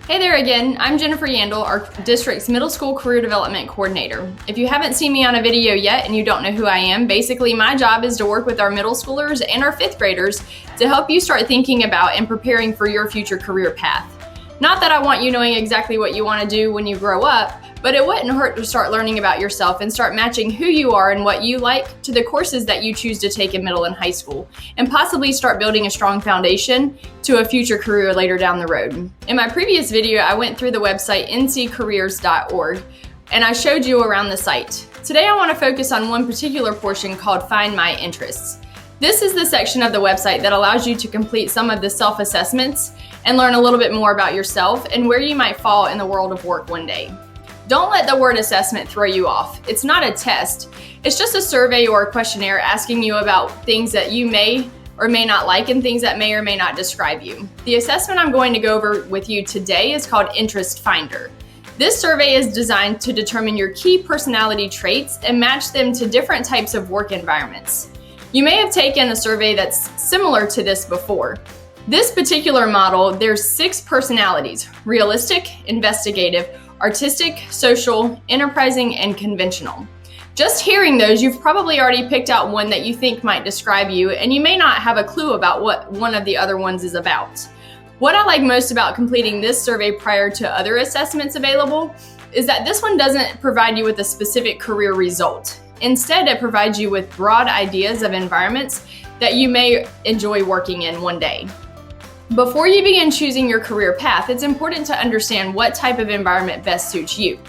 Hey there again, I'm Jennifer Yandel, our district's middle school career development coordinator. If you haven't seen me on a video yet and you don't know who I am, basically my job is to work with our middle schoolers and our fifth graders to help you start thinking about and preparing for your future career path. Not that I want you knowing exactly what you want to do when you grow up, but it wouldn't hurt to start learning about yourself and start matching who you are and what you like to the courses that you choose to take in middle and high school, and possibly start building a strong foundation to a future career later down the road. In my previous video, I went through the website nccareers.org and I showed you around the site. Today I want to focus on one particular portion called Find My Interests. This is the section of the website that allows you to complete some of the self-assessments and learn a little bit more about yourself and where you might fall in the world of work one day. Don't let the word assessment throw you off. It's not a test. It's just a survey or a questionnaire asking you about things that you may or may not like and things that may or may not describe you. The assessment I'm going to go over with you today is called Interest Finder. This survey is designed to determine your key personality traits and match them to different types of work environments. You may have taken a survey that's similar to this before. This particular model, there's 6 personalities: realistic, investigative, artistic, social, enterprising, and conventional. Just hearing those, you've probably already picked out one that you think might describe you, and you may not have a clue about what one of the other ones is about. What I like most about completing this survey prior to other assessments available is that this one doesn't provide you with a specific career result. Instead, it provides you with broad ideas of environments that you may enjoy working in one day. Before you begin choosing your career path, it's important to understand what type of environment best suits you.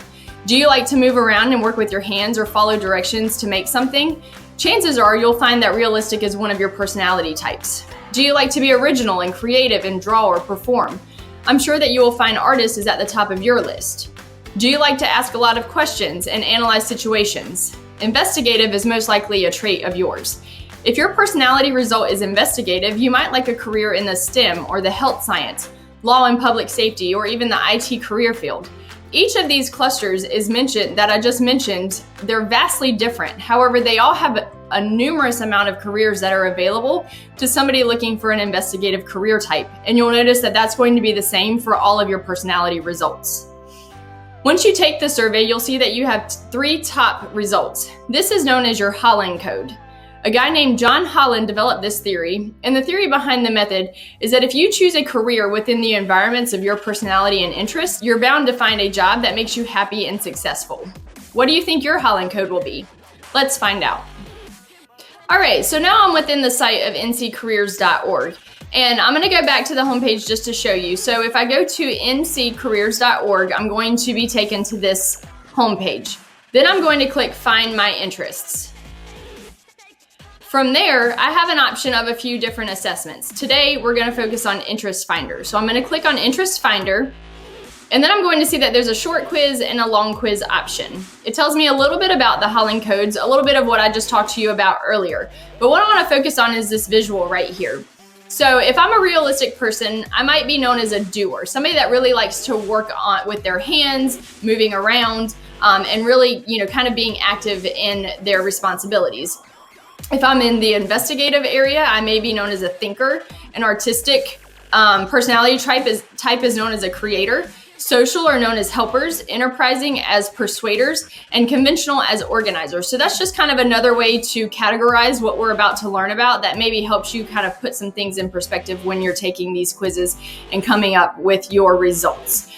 Do you like to move around and work with your hands or follow directions to make something? Chances are you'll find that realistic is one of your personality types. Do you like to be original and creative and draw or perform? I'm sure that you will find artist is at the top of your list. Do you like to ask a lot of questions and analyze situations? Investigative is most likely a trait of yours. If your personality result is investigative, you might like a career in the STEM or the health science, law and public safety, or even the IT career field. Each of these clusters that I just mentioned, they're vastly different. However, they all have a numerous amount of careers that are available to somebody looking for an investigative career type. And you'll notice that that's going to be the same for all of your personality results. Once you take the survey, you'll see that you have 3 top results. This is known as your Holland code. A guy named John Holland developed this theory, and the theory behind the method is that if you choose a career within the environments of your personality and interests, you're bound to find a job that makes you happy and successful. What do you think your Holland code will be? Let's find out. All right, so now I'm within the site of nccareers.org, and I'm going to go back to the homepage just to show you. So if I go to nccareers.org, I'm going to be taken to this homepage. Then I'm going to click Find My Interests. From there, I have an option of a few different assessments. Today, we're going to focus on Interest Finder. So I'm going to click on Interest Finder, and then I'm going to see that there's a short quiz and a long quiz option. It tells me a little bit about the Holland codes, a little bit of what I just talked to you about earlier. But what I want to focus on is this visual right here. So if I'm a realistic person, I might be known as a doer, somebody that really likes to work with their hands, moving around, and really, kind of being active in their responsibilities. If I'm in the investigative area, I may be known as a thinker. An artistic personality type is known as a creator. Social are known as helpers, enterprising as persuaders, and conventional as organizers. So that's just kind of another way to categorize what we're about to learn about that maybe helps you kind of put some things in perspective when you're taking these quizzes and coming up with your results.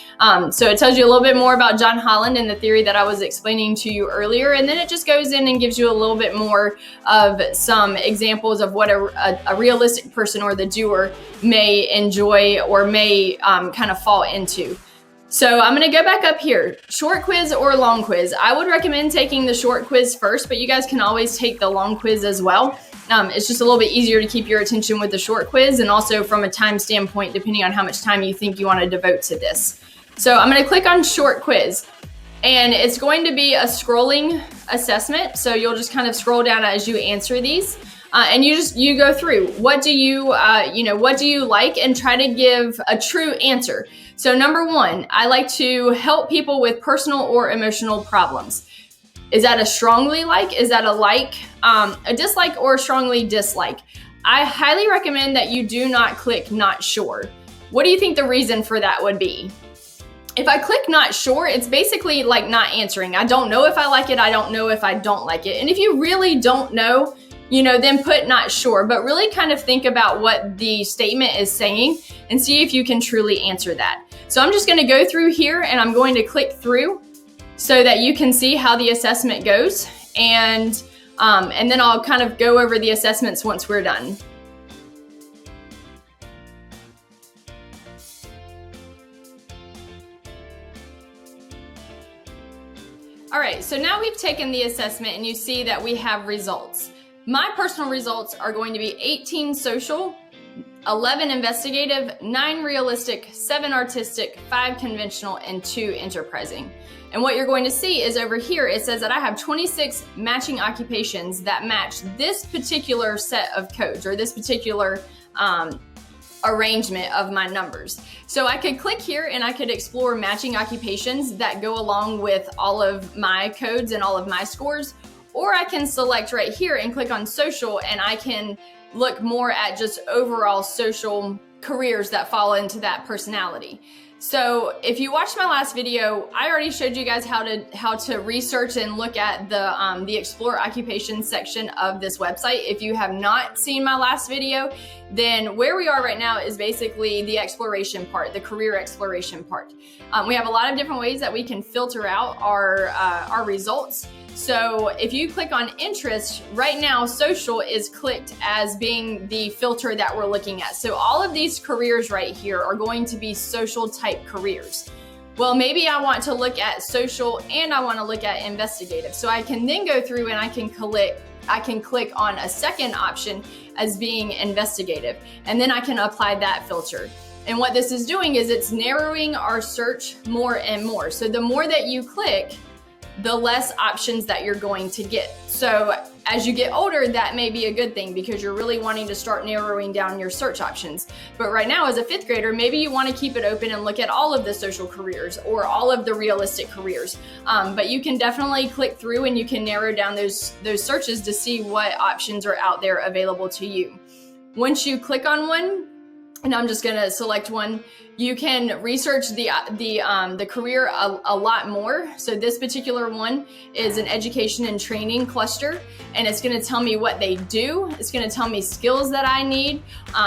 So it tells you a little bit more about John Holland and the theory that I was explaining to you earlier, and then it just goes in and gives you a little bit more of some examples of what a realistic person or the doer may enjoy or may kind of fall into. So I'm going to go back up here, short quiz or long quiz. I would recommend taking the short quiz first, but you guys can always take the long quiz as well. It's just a little bit easier to keep your attention with the short quiz, and also from a time standpoint, depending on how much time you think you want to devote to this. So I'm going to click on short quiz, and it's going to be a scrolling assessment. So you'll just kind of scroll down as you answer these, and you go through what do you like, and try to give a true answer. So number 1, I like to help people with personal or emotional problems. Is that a strongly like? Is that a like, a dislike, or a strongly dislike? I highly recommend that you do not click not sure. What do you think the reason for that would be? If I click not sure, it's basically like not answering. I don't know if I like it. I don't know if I don't like it. And if you really don't know, then put not sure, but really kind of think about what the statement is saying and see if you can truly answer that. So I'm just going to go through here and I'm going to click through so that you can see how the assessment goes. And then I'll kind of go over the assessments once we're done. All right, so now we've taken the assessment and you see that we have results. My personal results are going to be 18 social, 11 investigative, 9 realistic, 7 artistic, 5 conventional, and 2 enterprising. And what you're going to see is over here, it says that I have 26 matching occupations that match this particular set of codes or this particular arrangement of my numbers. So I could click here and I could explore matching occupations that go along with all of my codes and all of my scores, or I can select right here and click on social and I can look more at just overall social careers that fall into that personality. So if you watched my last video, I already showed you guys how to research and look at the Explore Occupations section of this website. If you have not seen my last video, then where we are right now is basically the exploration part, the career exploration part. We have a lot of different ways that we can filter out our results. So if you click on interest, right now social is clicked as being the filter that we're looking at. So all of these careers right here are going to be social type careers. Well, maybe I want to look at social and I want to look at investigative. So I can then go through and I can click on a second option as being investigative, and then I can apply that filter. And what this is doing is it's narrowing our search more and more. So the more that you click, the less options that you're going to get. So as you get older, that may be a good thing because you're really wanting to start narrowing down your search options. But right now as a 5th grader, maybe you want to keep it open and look at all of the social careers or all of the realistic careers. But you can definitely click through and you can narrow down those searches to see what options are out there available to you. Once you click on one, and I'm just going to select one, you can research the career a lot more. So this particular one is an education and training cluster, and it's going to tell me what they do. It's going to tell me skills that I need.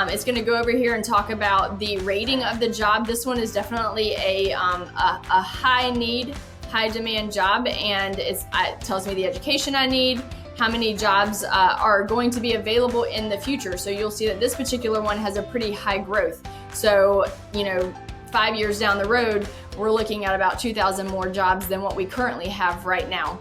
It's going to go over here and talk about the rating of the job. This one is definitely a high need, high demand job, and it tells me the education I need, how many jobs are going to be available in the future. So you'll see that this particular one has a pretty high growth. So, 5 years down the road, we're looking at about 2,000 more jobs than what we currently have right now.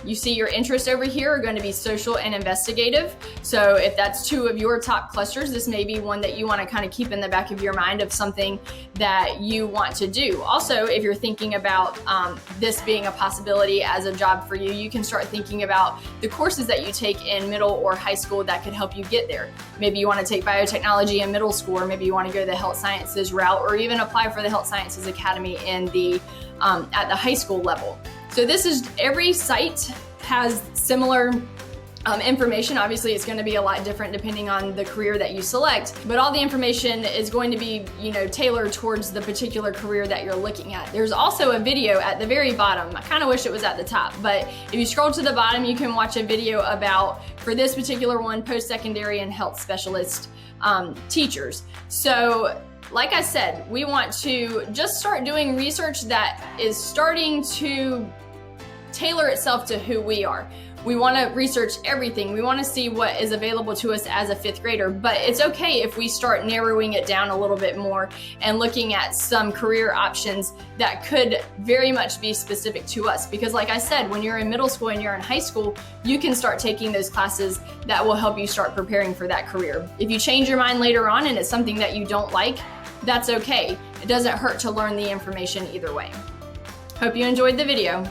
You see your interests over here are going to be social and investigative. So if that's 2 of your top clusters, this may be one that you want to kind of keep in the back of your mind of something that you want to do. Also, if you're thinking about this being a possibility as a job for you, you can start thinking about the courses that you take in middle or high school that could help you get there. Maybe you want to take biotechnology in middle school, or maybe you want to go the health sciences route, or even apply for the Health Sciences Academy in at the high school level. So this is, every site has similar information. Obviously, it's going to be a lot different depending on the career that you select, but all the information is going to be, tailored towards the particular career that you're looking at. There's also a video at the very bottom. I kind of wish it was at the top, but if you scroll to the bottom, you can watch a video about, for this particular one, post-secondary and health specialist teachers. So like I said, we want to just start doing research that is starting to tailor itself to who we are. We want to research everything. We want to see what is available to us as a 5th grader, but it's okay if we start narrowing it down a little bit more and looking at some career options that could very much be specific to us. Because like I said, when you're in middle school and you're in high school, you can start taking those classes that will help you start preparing for that career. If you change your mind later on and it's something that you don't like, that's okay. It doesn't hurt to learn the information either way. Hope you enjoyed the video.